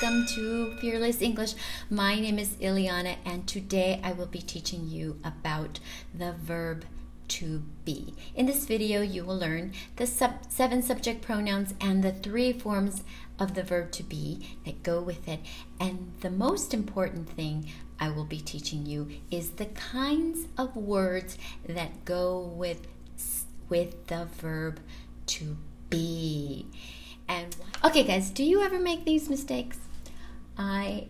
welcome to Fearless English. My name is Ileana, and today I will be teaching you about the verb to be. In this video, you will learn the 7 subject pronouns and the 3 forms of the verb to be that go with it. And the most important thing I will be teaching you is the kinds of words that go with the verb to be. And okay, guys, do you ever make these mistakes? I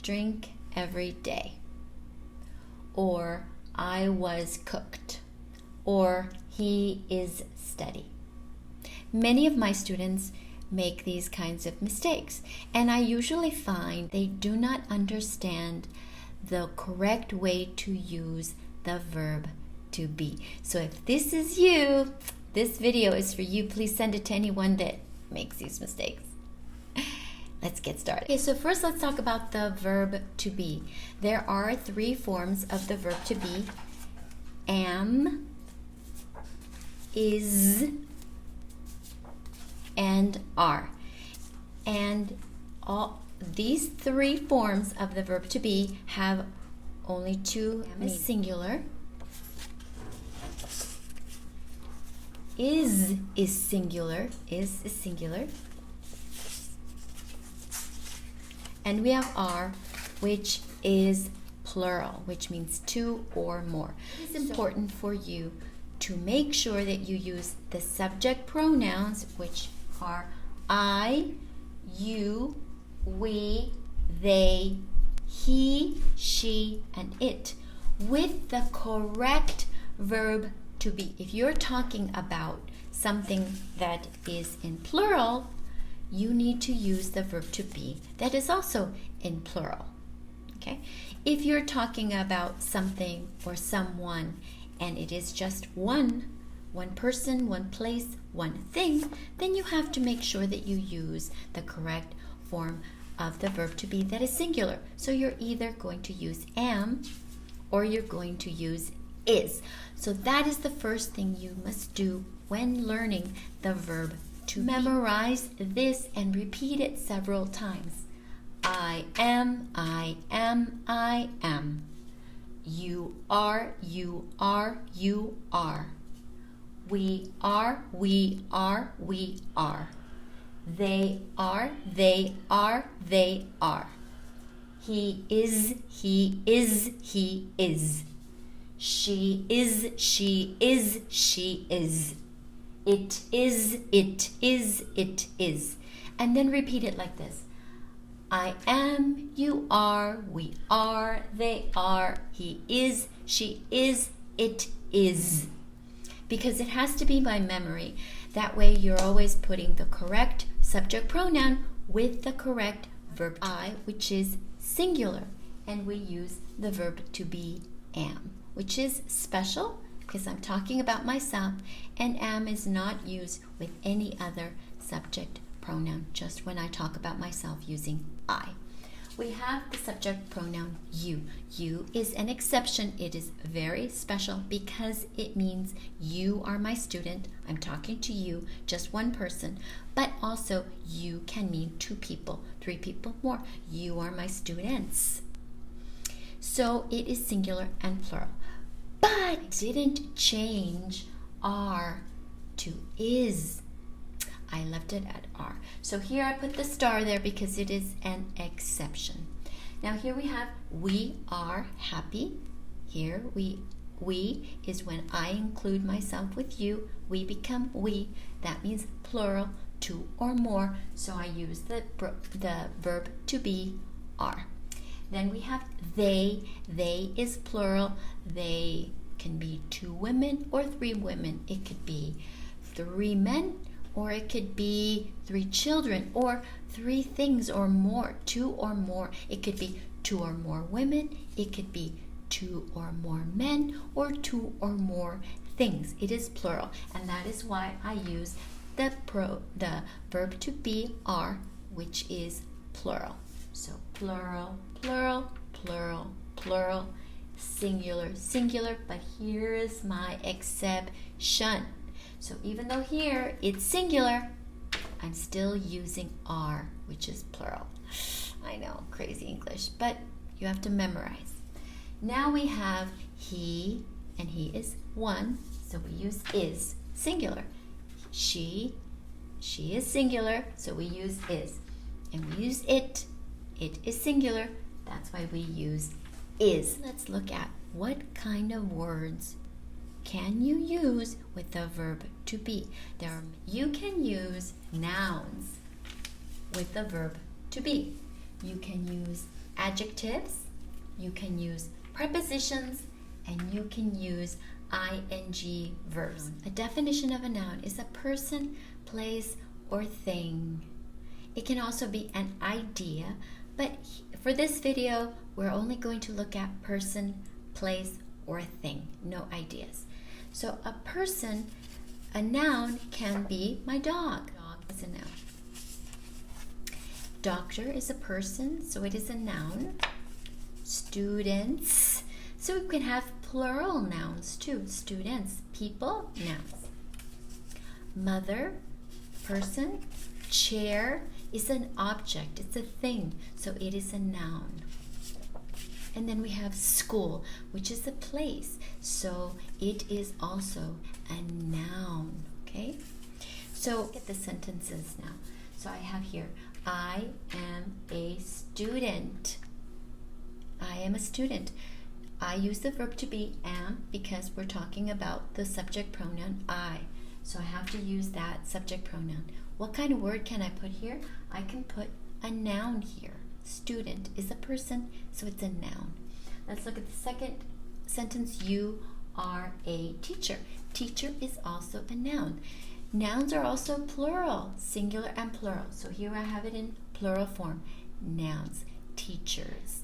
drink every day, or I was cooked, or he is steady. Many of my students make these kinds of mistakes, and I usually find they do not understand the correct way to use the verb to be. So if this is you, this video is for you. Please send it to anyone that makes these mistakes. Let's get started. Okay, so first let's talk about the verb to be. There are 3 forms of the verb to be: am, is, and are. And all these 3 forms of the verb to be have only 2 meanings. Singular. Is singular. Is singular. And we have are, which is plural, which means 2 or more. It's important for you to make sure that you use the subject pronouns, which are I, you, we, they, he, she, and it, with the correct verb to be. If you're talking about something that is in plural, you need to use the verb to be that is also in plural. Okay? If you're talking about something or someone and it is just one person, one place, one thing, then you have to make sure that you use the correct form of the verb to be that is singular. So you're either going to use am or you're going to use is. So that is the first thing you must do when learning the verb to memorize this and repeat it several times. I am, I am, I am. You are, you are, you are. We are, we are, we are. They are, they are, they are. He is, he is, he is. She is, she is, she is. It is, it is, it is. And then repeat it like this. I am, you are, we are, they are, he is, she is, it is. Because it has to be by memory. That way you're always putting the correct subject pronoun with the correct verb I, which is singular. And we use the verb to be am, which is special because I'm talking about myself, and am is not used with any other subject pronoun, just when I talk about myself using I. We have the subject pronoun you. You is an exception. It is very special because it means you are my student. I'm talking to you, just one person, but also you can mean 2 people, 3 people more. You are my students. So it is singular and plural. But I didn't change are to is. I left it at are. So here I put the star there because it is an exception. Now here we have we are happy. Here we is when I include myself with you. We become we. That means plural, 2 or more. So I use the verb to be are. Then we have they. They is plural. They can be 2 women or 3 women. It could be 3 men, or it could be 3 children, or 3 things or more, 2 or more. It could be 2 or more women. It could be 2 or more men, or 2 or more things. It is plural, and that is why I use the verb to be are, which is plural. So plural, plural, plural, plural, singular, singular, but here is my exception. So even though here it's singular, I'm still using are, which is plural. I know, crazy English, but you have to memorize. Now we have he, and he is one, so we use is, singular. She is singular, so we use is. And we use it is singular, that's why we use is. Let's look at what kind of words can you use with the verb to be. You can use nouns with the verb to be. You can use adjectives, you can use prepositions, and you can use ing verbs. A definition of a noun is a person, place, or thing. It can also be an idea, but for this video, we're only going to look at person, place, or thing, no ideas. So a person, a noun can be my dog. Dog is a noun. Doctor is a person, so it is a noun. Students, so we can have plural nouns too. Students, people, nouns. Mother, person. Chair is an object, it's a thing, so it is a noun. And then we have school, which is a place, so it is also a noun, okay? So get the sentences now. So I have here, I am a student. I am a student. I use the verb to be am because we're talking about the subject pronoun I. So I have to use that subject pronoun. What kind of word can I put here? I can put a noun here. Student is a person, so it's a noun. Let's look at the second sentence. You are a teacher. Teacher is also a noun. Nouns are also plural, singular and plural. So here I have it in plural form. Nouns, teachers.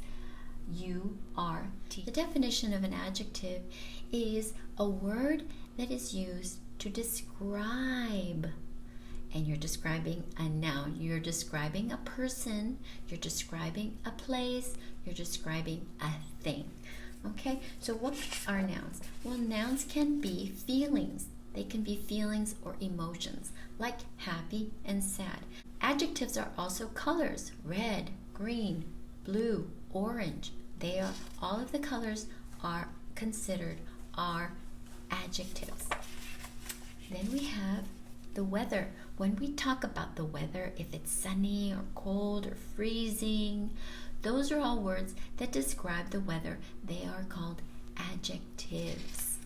You are teacher. The definition of an adjective is a word that is used to describe. And you're describing a noun. You're describing a person. You're describing a place. You're describing a thing. Okay, so what are nouns? Well, nouns can be feelings. They can be feelings or emotions, like happy and sad. Adjectives are also colors, red, green, blue, orange. All of the colors are considered are adjectives. Then we have the weather. When we talk about the weather, if it's sunny or cold or freezing, those are all words that describe the weather. They are called adjectives.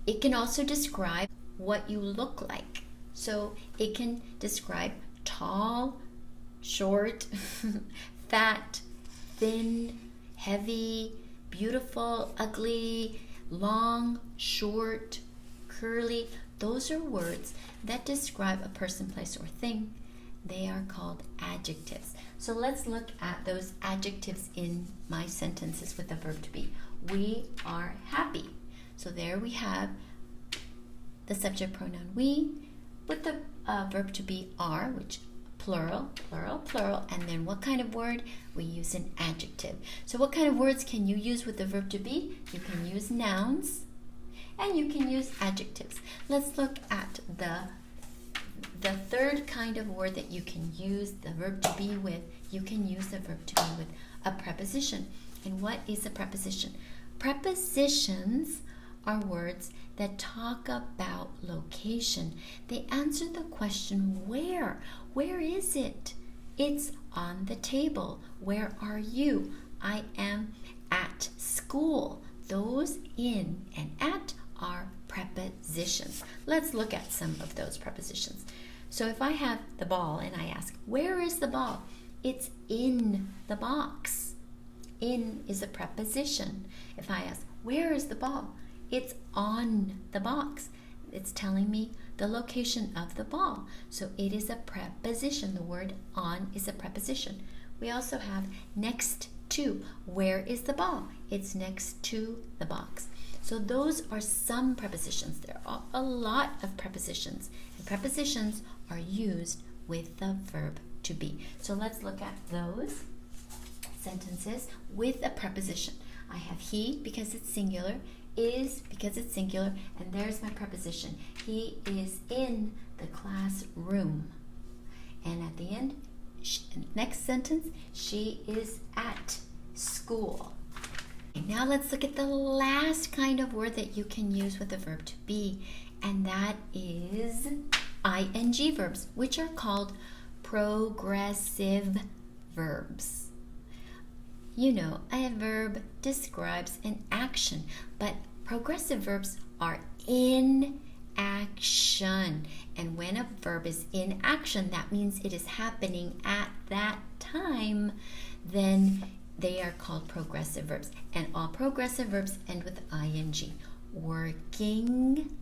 It can also describe what you look like. So it can describe tall, short, fat, thin, heavy, beautiful, ugly, long, short, curly. Those are words that describe a person, place, or thing. They are called adjectives. So let's look at those adjectives in my sentences with the verb to be. We are happy. So there we have the subject pronoun we with the verb to be are, which plural, plural, plural. And then what kind of word? We use an adjective. So what kind of words can you use with the verb to be? You can use nouns and you can use adjectives. Let's look at the third kind of word that you can use the verb to be with. You can use the verb to be with a preposition. And what is a preposition? Prepositions are words that talk about location. They answer the question where. Where is it? It's on the table. Where are you? I am at school. Those in and at are prepositions. Let's look at some of those prepositions. So if I have the ball and I ask, where is the ball? It's in the box. In is a preposition. If I ask, where is the ball? It's on the box. It's telling me the location of the ball. So it is a preposition. The word on is a preposition. We also have next to. Where is the ball? It's next to the box. So those are some prepositions. There are a lot of prepositions. And prepositions are used with the verb to be. So let's look at those sentences with a preposition. I have he because it's singular, is because it's singular, and there's my preposition. He is in the classroom. And at the end, next sentence, she is at school. Now let's look at the last kind of word that you can use with the verb to be, and that is ing verbs, which are called progressive verbs. You know, a verb describes an action, but progressive verbs are in action. And when a verb is in action, that means it is happening at that time. Then they are called progressive verbs. And all progressive verbs end with ing. Working,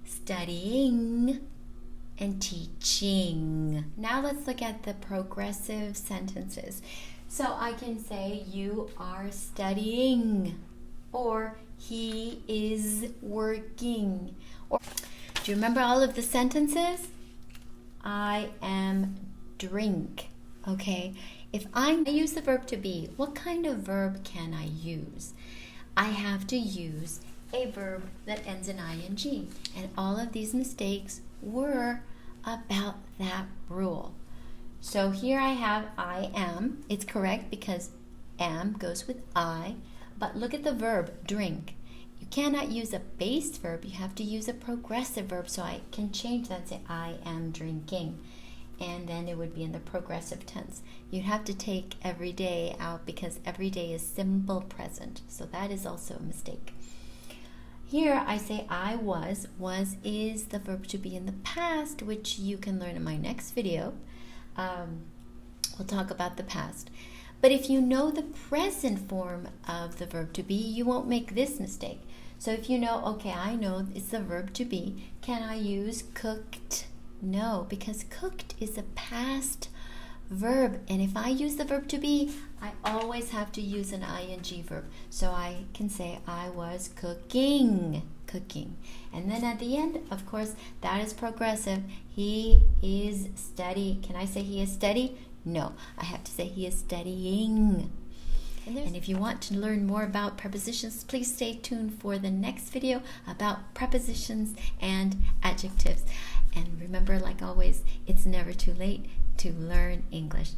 studying, and teaching. Now let's look at the progressive sentences. So I can say you are studying, or he is working. Or do you remember all of the sentences? I am drink. Okay, if I use the verb to be, what kind of verb can I use? I have to use a verb that ends in ing. And all of these mistakes were about that rule. So here I have I am. It's correct because am goes with I. But look at the verb drink. You cannot use a base verb. You have to use a progressive verb. So I can change that and say I am drinking. And then it would be in the progressive tense. You'd have to take every day out because every day is simple present. So that is also a mistake. Here I say I was. Was is the verb to be in the past, which you can learn in my next video. We'll talk about the past. But if you know the present form of the verb to be, you won't make this mistake. So if you know, okay, I know it's the verb to be, can I use cooked? No, because cooked is a past verb. And if I use the verb to be, I always have to use an ing verb. So I can say I was cooking. And then at the end, of course, that is progressive. He is steady. Can I say he is steady? No, I have to say he is studying. And if you want to learn more about prepositions, please stay tuned for the next video about prepositions and adjectives. And remember, like always, it's never too late to learn English.